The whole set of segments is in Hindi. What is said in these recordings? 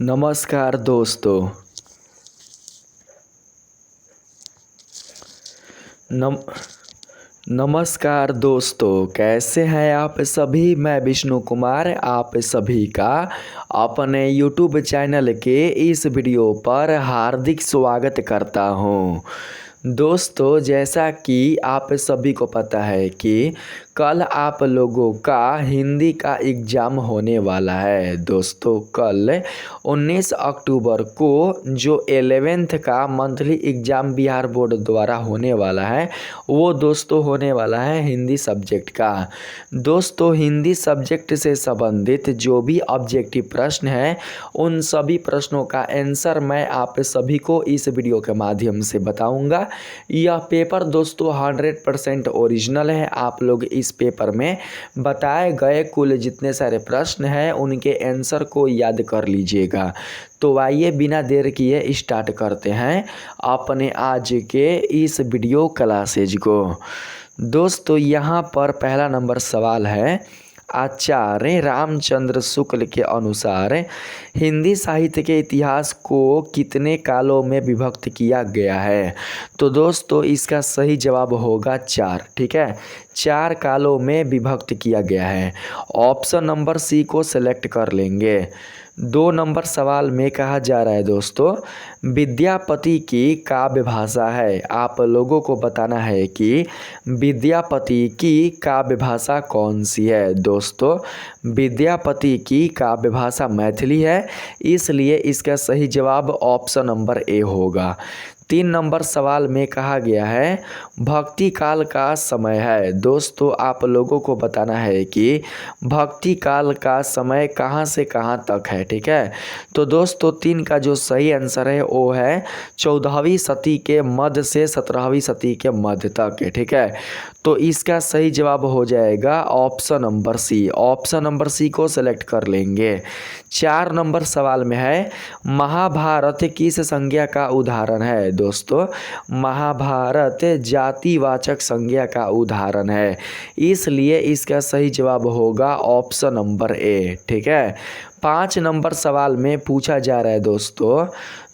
नमस्कार दोस्तों। नम नमस्कार दोस्तों, कैसे हैं आप सभी। मैं विष्णु कुमार आप सभी का अपने YouTube चैनल के इस वीडियो पर हार्दिक स्वागत करता हूं। दोस्तों, जैसा कि आप सभी को पता है कि कल आप लोगों का हिंदी का एग्ज़ाम होने वाला है। दोस्तों, कल 19 अक्टूबर को जो 11th का मंथली एग्ज़ाम बिहार बोर्ड द्वारा होने वाला है वो दोस्तों होने वाला है हिंदी सब्जेक्ट का। दोस्तों, हिंदी सब्जेक्ट से संबंधित जो भी ऑब्जेक्टिव प्रश्न हैं उन सभी प्रश्नों का आंसर मैं आप सभी को इस वीडियो के माध्यम से बताऊंगा। यह पेपर दोस्तों 100% ओरिजिनल है। आप लोग इस पेपर में बताए गए कुल जितने सारे प्रश्न हैं उनके आंसर को याद कर लीजिएगा। तो आइए बिना देर किए स्टार्ट करते हैं अपने आज के इस वीडियो क्लासेज को। दोस्तों, यहाँ पर पहला नंबर सवाल है, आचार्य रामचंद्र शुक्ल के अनुसार हिंदी साहित्य के इतिहास को कितने कालों में विभक्त किया गया है। तो दोस्तों, इसका सही जवाब होगा 4। ठीक है, 4 कालों में विभक्त किया गया है। ऑप्शन नंबर सी को सेलेक्ट कर लेंगे। 2 नंबर सवाल में कहा जा रहा है दोस्तों, विद्यापति की काव्य भाषा है। आप लोगों को बताना है कि विद्यापति की काव्य भाषा कौन सी है। दोस्तों, विद्यापति की काव्य भाषा मैथिली है, इसलिए इसका सही जवाब ऑप्शन नंबर ए होगा। 3 नंबर सवाल में कहा गया है भक्ति काल का समय है। दोस्तों, आप लोगों को बताना है कि भक्ति काल का समय कहां से कहां तक है। ठीक है, तो दोस्तों 3 का जो सही आंसर है वो है 14वीं सदी के मध्य से 17वीं सदी के मध्य तक है। ठीक है, तो इसका सही जवाब हो जाएगा option number C. Option number C को सेलेक्ट कर लेंगे। 4 नंबर सवाल में है महाभारत किस संज्ञा का उदाहरण है। दोस्तों, महाभारत जातिवाचक संज्ञा का उदाहरण है, इसलिए इसका सही जवाब होगा ऑप्शन नंबर ए। ठीक है, 5 नंबर सवाल में पूछा जा रहा है दोस्तों,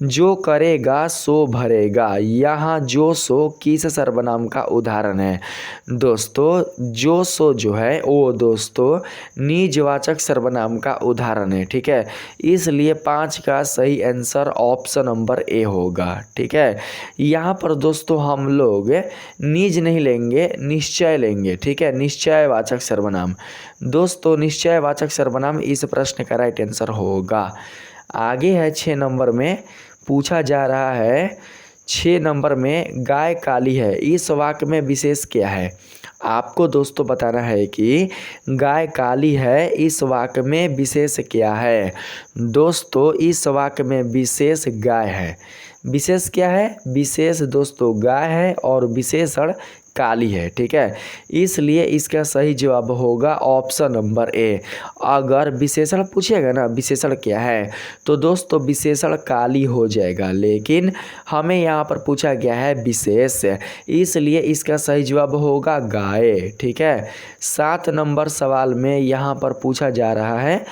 जो करेगा सो भरेगा। यहाँ जो सो किस सर्वनाम का उदाहरण है। दोस्तों, जो सो जो है वो दोस्तों निजवाचक सर्वनाम का उदाहरण है। ठीक है, इसलिए 5 का सही आंसर ऑप्शन नंबर ए होगा। ठीक है, यहाँ पर दोस्तों हम लोग निज नहीं लेंगे, निश्चय लेंगे। ठीक है, निश्चयवाचक सर्वनाम। दोस्तों, निश्चयवाचक सर्वनाम इस प्रश्न का राइट आंसर होगा। आगे है 6 नंबर में पूछा जा रहा है, 6 नंबर में गाय काली है, इस वाक्य में विशेष क्या है। आपको दोस्तों बताना है कि गाय काली है, इस वाक्य में विशेष क्या है। दोस्तों, इस वाक्य में विशेष गाय है। विशेष क्या है? विशेष दोस्तों गाय है और विशेषण काली है। ठीक है, इसलिए इसका सही जवाब होगा ऑप्शन नंबर ए। अगर विशेषण पूछेगा ना विशेषण क्या है, तो दोस्तों विशेषण काली हो जाएगा, लेकिन हमें यहाँ पर पूछा गया है विशेष, इसलिए इसका सही जवाब होगा गाय। ठीक है, 7 नंबर सवाल में यहाँ पर पूछा जा रहा है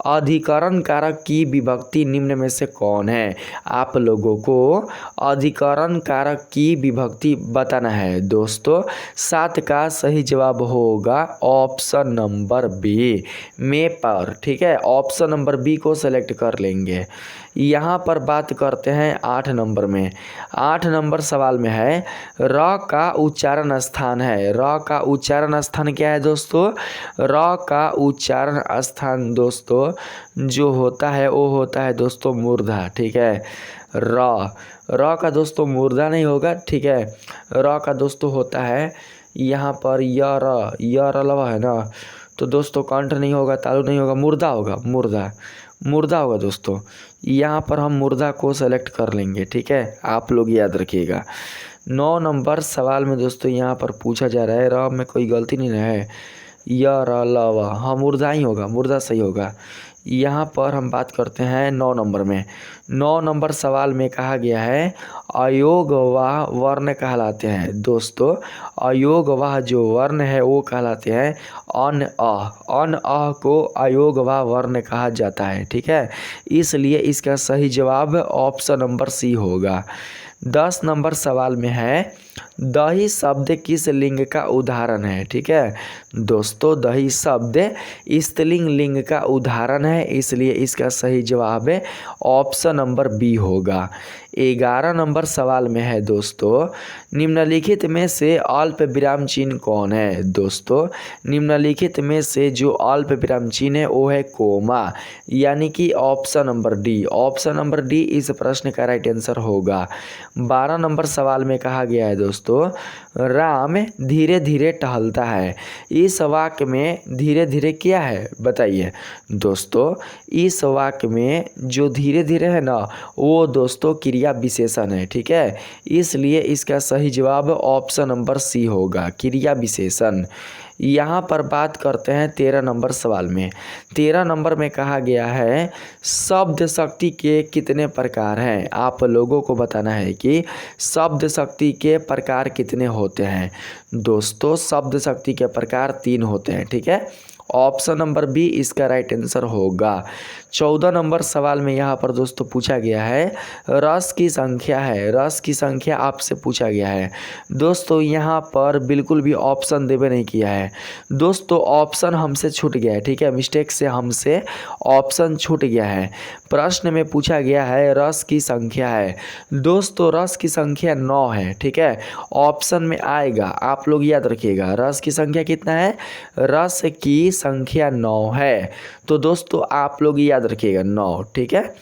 अधिकरण कारक की विभक्ति निम्न में से कौन है। आप लोगों को अधिकरण कारक की विभक्ति बताना है। दोस्तों, 7 का सही जवाब होगा ऑप्शन नंबर बी, में पर। ठीक है, ऑप्शन नंबर बी को सेलेक्ट कर लेंगे। यहाँ पर बात करते हैं 8 नंबर में। 8 नंबर सवाल में है र का उच्चारण स्थान है। र का उच्चारण स्थान क्या है दोस्तों? र का उच्चारण स्थान दोस्तों जो होता है वो होता है दोस्तों मूर्धा। ठीक है, र का दोस्तों मूर्धा नहीं होगा। ठीक है, र का दोस्तों होता है यहाँ पर य र लवा है ना, तो दोस्तों कंठ नहीं होगा, तालु नहीं होगा, मुर्दा होगा। मुर्दा होगा दोस्तों, यहाँ पर हम मुर्दा को सेलेक्ट कर लेंगे। ठीक है, आप लोग याद रखिएगा। 9 नंबर सवाल में दोस्तों यहाँ पर पूछा जा रहा है र में कोई गलती नहीं है, य र ल व, हाँ मुर्दा ही होगा, मुर्दा सही होगा। यहाँ पर हम बात करते हैं 9 नंबर में। 9 नंबर सवाल में कहा गया है अयोगवाह वर्ण कहलाते हैं। दोस्तों अयोगवाह जो वर्ण है वो कहलाते हैं अन अ। अन अ को अयोगवाह वर्ण कहा जाता है, ठीक है। इसलिए इसका सही जवाब ऑप्शन नंबर सी होगा। 10 नंबर सवाल में है दही शब्द किस लिंग का उदाहरण है, ठीक है। दोस्तों दही शब्द स्त्रीलिंग लिंग का उदाहरण है, इसलिए इसका सही जवाब है ऑप्शन नंबर बी होगा। 11 नंबर सवाल में है दोस्तों निम्नलिखित में से अल्प विराम चिन्ह कौन है। दोस्तों निम्नलिखित में से जो अल्प विराम चिन्ह है वो है कोमा, यानी कि option number D. Option number D इस प्रश्न का राइट आंसर होगा। 12 नंबर सवाल में कहा गया है दोस्तों राम धीरे धीरे टहलता है। इस वाक्य में धीरे धीरे क्या है बताइए। दोस्तों इस वाक्य में जो धीरे धीरे है ना वो दोस्तों क्रिया विशेषण है, ठीक है। इसलिए इसका सही जवाब ऑप्शन नंबर सी होगा, क्रिया विशेषण। यहाँ पर बात करते हैं 13 नंबर सवाल में। 13 नंबर में कहा गया है शब्द शक्ति के कितने प्रकार हैं। आप लोगों को बताना है कि शब्द शक्ति के प्रकार कितने होते हैं। दोस्तों शब्द शक्ति के प्रकार 3 होते हैं, ठीक है। ऑप्शन नंबर बी इसका राइट आंसर होगा। 14 नंबर सवाल में यहाँ पर दोस्तों पूछा गया है रस की संख्या है। रस की संख्या आपसे पूछा गया है। दोस्तों यहाँ पर बिल्कुल भी ऑप्शन देवे नहीं किया है। दोस्तों ऑप्शन हमसे छूट गया है, ठीक है। मिस्टेक से हमसे ऑप्शन छूट गया है। प्रश्न में पूछा गया है रस की संख्या है। दोस्तों रस की संख्या 9 है, ठीक है। ऑप्शन में आएगा, आप लोग याद रखिएगा रस की संख्या कितना है। रस की संख्या 9 है। तो दोस्तों आप लोग याद रखिएगा 9, ठीक है।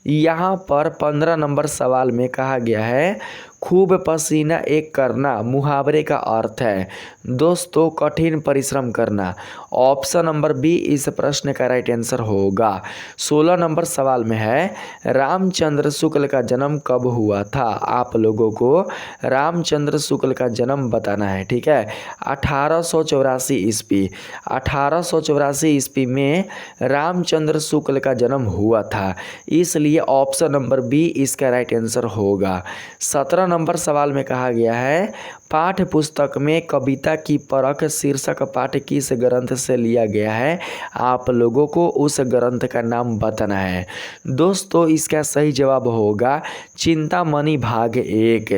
यहाँ पर 15 नंबर सवाल में कहा गया है खूब पसीना एक करना मुहावरे का अर्थ है। दोस्तों कठिन परिश्रम करना। ऑप्शन नंबर बी इस प्रश्न का राइट आंसर होगा। 16 नंबर सवाल में है रामचंद्र शुक्ल का जन्म कब हुआ था। आप लोगों को रामचंद्र शुक्ल का जन्म बताना है, ठीक है। 1884 ईस्वी। 1884 ईस्वी में रामचंद्र शुक्ल का जन्म हुआ था, इसलिए ऑप्शन नंबर बी इसका राइट आंसर होगा। 17 नंबर सवाल में कहा गया है पाठ्य पुस्तक में कविता की परख शीर्षक पाठ किस ग्रंथ से लिया गया है। आप लोगों को उस ग्रंथ का नाम बताना है। दोस्तों इसका सही जवाब होगा चिंतामणि भाग 1।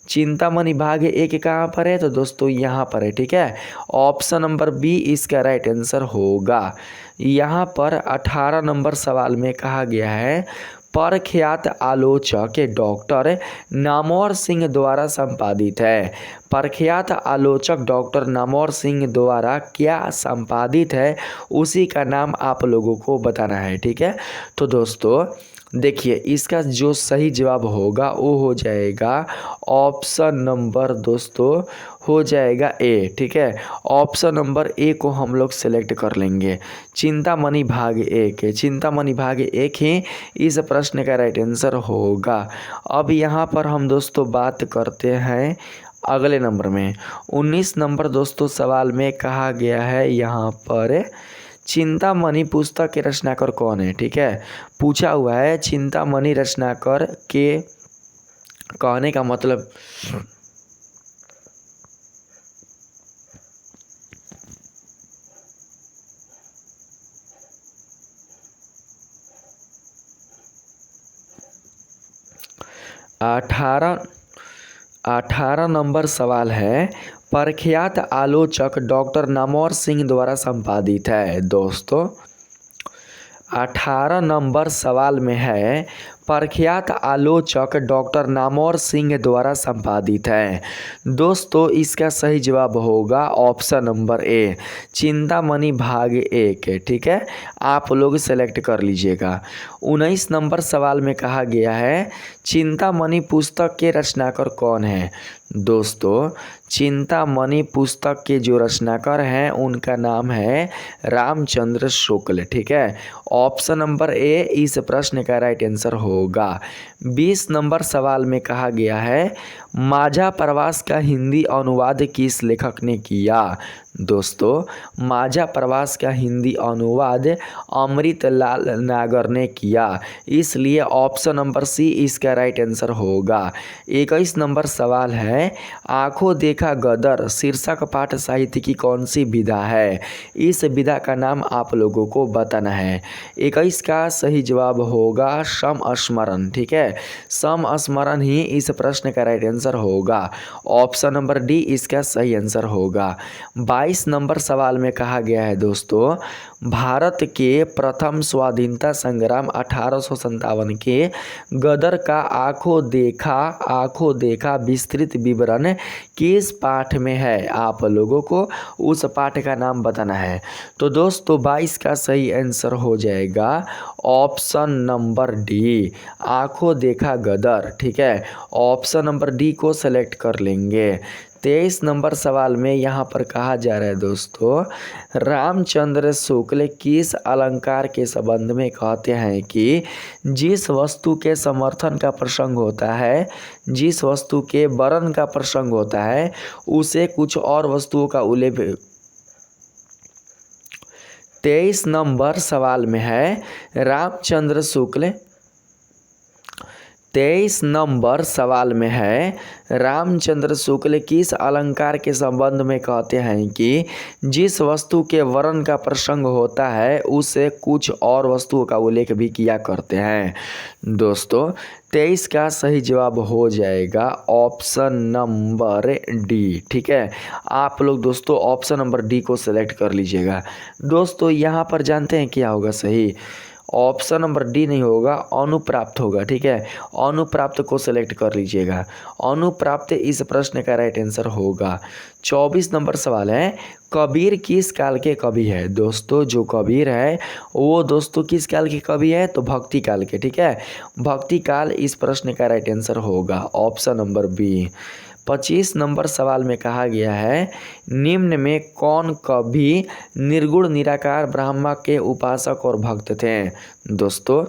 चिंतामणि भाग 1 कहाँ पर है तो दोस्तों यहाँ पर है, ठीक है। ऑप्शन नंबर बी इसका राइट आंसर होगा। यहाँ पर 18 नंबर सवाल में कहा गया है प्रख्यात आलोचक डॉक्टर नामवर सिंह द्वारा संपादित है। प्रख्यात आलोचक डॉक्टर नामवर सिंह द्वारा क्या संपादित है उसी का नाम आप लोगों को बताना है, ठीक है। तो दोस्तों देखिए इसका जो सही जवाब होगा वो हो जाएगा ऑप्शन नंबर दोस्तों हो जाएगा ए, ठीक है। ऑप्शन नंबर ए को हम लोग सेलेक्ट कर लेंगे। चिंतामणि भाग 1, चिंतामणि भाग 1 ही इस प्रश्न का राइट आंसर होगा। अब यहाँ पर हम दोस्तों बात करते हैं अगले नंबर में। 19 नंबर दोस्तों सवाल में कहा गया है यहाँ पर चिंतामणि पुस्तक के रचनाकार कौन है, ठीक है। पूछा हुआ है चिंतामणि रचनाकार के कहने का मतलब अठारह नंबर सवाल है प्रख्यात आलोचक डॉक्टर नामवर सिंह द्वारा संपादित है। दोस्तों 18 नंबर सवाल में है प्रख्यात आलोचक डॉक्टर नामवर सिंह द्वारा संपादित है। दोस्तों इसका सही जवाब होगा ऑप्शन नंबर ए चिंतामणि भाग 1, ठीक है। आप लोग सेलेक्ट कर लीजिएगा। 19 नंबर सवाल में कहा गया है चिंतामणि पुस्तक के रचनाकार कौन है। दोस्तों चिंतामणि पुस्तक के जो रचनाकार हैं उनका नाम है रामचंद्र शुक्ल। ठीक है, ऑप्शन नंबर ए इस प्रश्न का राइट आंसर होगा। 20 नंबर सवाल में कहा गया है माझा प्रवास का हिंदी अनुवाद किस लेखक ने किया। दोस्तों माझा प्रवास का हिंदी अनुवाद अमृतलाल नागर ने किया, इसलिए ऑप्शन नंबर सी इसका राइट आंसर होगा। 21 नंबर सवाल है आंखों देखा गदर शीर्षक पाठ साहित्य की कौन सी विधा है। इस विधा का नाम आप लोगों को बताना है। 21 का सही जवाब होगा समस्मरण। ठीक है, समस्मरण ही इस प्रश्न का राइट आंसर होगा। ऑप्शन नंबर डी इसका सही आंसर होगा। 22 नंबर सवाल में कहा गया है दोस्तों भारत के प्रथम स्वाधीनता संग्राम 1857 के गदर का आंखों देखा विस्तृत विवरण किस पाठ में है। आप लोगों को उस पाठ का नाम बताना है। तो दोस्तों 22 का सही आंसर हो जाएगा ऑप्शन नंबर डी आंखों देखा गदर। ठीक है, ऑप्शन नंबर डी को सेलेक्ट कर लेंगे। 23 नंबर सवाल में यहाँ पर कहा जा रहा है दोस्तों रामचंद्र शुक्ल किस अलंकार के संबंध में कहते हैं कि जिस वस्तु के समर्थन का प्रसंग होता है, जिस वस्तु के वर्ण का प्रसंग होता है उसे कुछ और वस्तुओं का उल्लेख। 23 नंबर सवाल में है रामचंद्र शुक्ल 23 नंबर सवाल में है रामचंद्र शुक्ल किस अलंकार के संबंध में कहते हैं कि जिस वस्तु के वर्ण का प्रसंग होता है उसे कुछ और वस्तुओं का उल्लेख भी किया करते हैं। दोस्तों 23 का सही जवाब हो जाएगा ऑप्शन नंबर डी। ठीक है, आप लोग दोस्तों ऑप्शन नंबर डी को सेलेक्ट कर लीजिएगा। दोस्तों यहाँ पर जानते हैं क्या होगा सही, ऑप्शन नंबर डी नहीं होगा, अनुप्राप्त होगा। ठीक है, अनुप्राप्त को सिलेक्ट कर लीजिएगा। अनुप्राप्त इस प्रश्न का राइट आंसर होगा। 24 नंबर सवाल है कबीर किस काल के कवि है। दोस्तों जो कबीर है वो दोस्तों किस काल के कवि है, तो भक्ति काल के। ठीक है, भक्ति काल इस प्रश्न का राइट आंसर होगा ऑप्शन नंबर बी। 25 नंबर सवाल में कहा गया है निम्न में कौन कवि निर्गुण निराकार ब्रह्मा के उपासक और भक्त थे। दोस्तों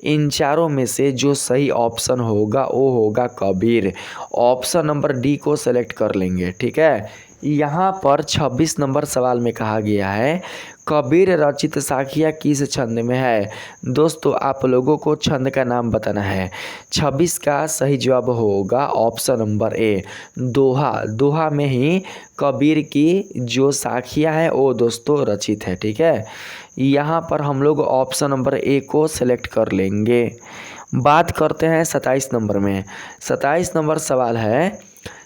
इन चारों में से जो सही ऑप्शन होगा वो होगा कबीर। ऑप्शन नंबर डी को सेलेक्ट कर लेंगे। ठीक है, यहाँ पर 26 नंबर सवाल में कहा गया है कबीर रचित साखियाँ किस छंद में है। दोस्तों आप लोगों को छंद का नाम बताना है। 26 का सही जवाब होगा ऑप्शन नंबर ए दोहा। दोहा में ही कबीर की जो साखियाँ है वो दोस्तों रचित है। ठीक है, यहाँ पर हम लोग ऑप्शन नंबर ए को सेलेक्ट कर लेंगे। बात करते हैं 27 नंबर में। 27 नंबर सवाल है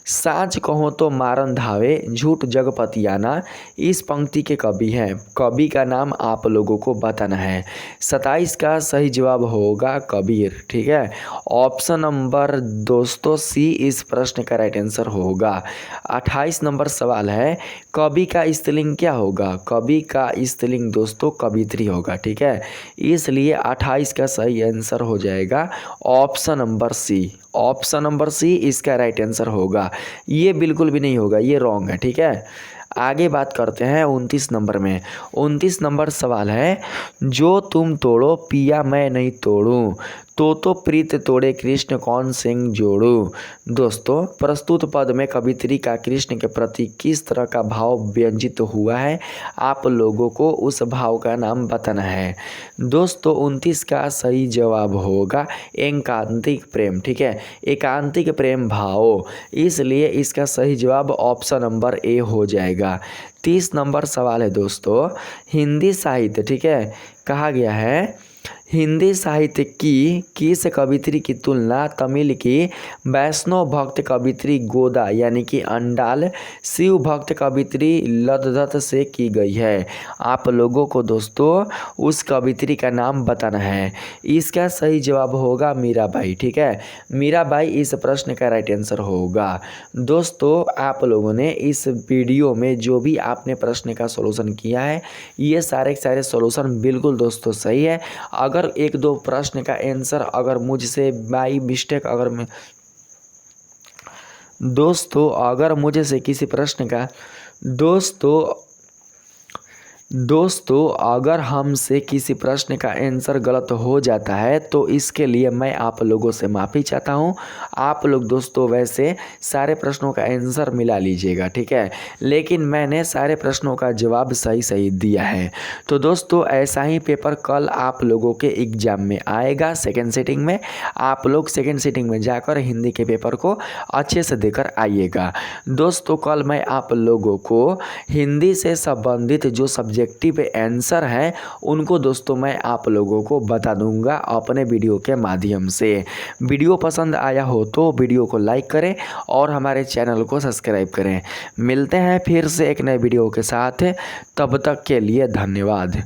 साँच कहो तो मारन धावे झूठ जगपतियाना इस पंक्ति के कवि हैं। कवि का नाम आप लोगों को बताना है। 27 का सही जवाब होगा कबीर। ठीक है, ऑप्शन नंबर दोस्तों सी इस प्रश्न का राइट आंसर होगा। 28 नंबर सवाल है कवि का स्त्रीलिंग क्या होगा। कवि का स्त्रीलिंग दोस्तों कवित्री होगा। ठीक है, इसलिए 28 का सही आंसर हो जाएगा option number C. Option number C इसका राइट आंसर होगा। ये बिल्कुल भी नहीं होगा, ये रॉन्ग है। ठीक है, आगे बात करते हैं 29 नंबर में। 29 नंबर सवाल है जो तुम तोड़ो पिया मैं नहीं तोड़ूं तो प्रीत तोड़े कृष्ण कौन सिंह जोड़ू। दोस्तों प्रस्तुत पद में कवित्री का कृष्ण के प्रति किस तरह का भाव व्यंजित हुआ है, आप लोगों को उस भाव का नाम बताना है। दोस्तों 29 का सही जवाब होगा एकांतिक प्रेम। ठीक है, एकांतिक प्रेम भाव, इसलिए इसका सही जवाब ऑप्शन नंबर ए हो जाएगा। 30 नंबर सवाल है दोस्तों हिंदी साहित्य। ठीक है, कहा गया है हिंदी साहित्य की किस कवित्री की तुलना तमिल की वैष्णव भक्त कवित्री गोदा यानी कि अंडाल शिव भक्त कवित्री लद्दत से की गई है। आप लोगों को दोस्तों उस कवित्री का नाम बताना है। इसका सही जवाब होगा मीराबाई। ठीक है, मीराबाई इस प्रश्न का राइट आंसर होगा। दोस्तों आप लोगों ने इस वीडियो में जो भी आपने प्रश्न का सॉल्यूशन किया है ये सारे सॉल्यूशन बिल्कुल दोस्तों सही है। अगर एक दो प्रश्न का आंसर अगर मुझसे बाई मिस्टेक दोस्तों अगर मुझे से किसी प्रश्न का दोस्तों अगर हमसे किसी प्रश्न का आंसर गलत हो जाता है तो इसके लिए मैं आप लोगों से माफ़ी चाहता हूं। आप लोग दोस्तों वैसे सारे प्रश्नों का आंसर मिला लीजिएगा, ठीक है, लेकिन मैंने सारे प्रश्नों का जवाब सही सही दिया है। तो दोस्तों ऐसा ही पेपर कल आप लोगों के एग्ज़ाम में आएगा सेकेंड सिटिंग में। आप लोग सेकेंड सिटिंग में जाकर हिंदी के पेपर को अच्छे से देकर आइएगा। दोस्तों कल मैं आप लोगों को हिंदी से संबंधित जो सब्जेक्टिव आंसर है उनको दोस्तों मैं आप लोगों को बता दूंगा अपने वीडियो के माध्यम से। वीडियो पसंद आया हो तो वीडियो को लाइक करें और हमारे चैनल को सब्सक्राइब करें। मिलते हैं फिर से एक नए वीडियो के साथ, तब तक के लिए धन्यवाद।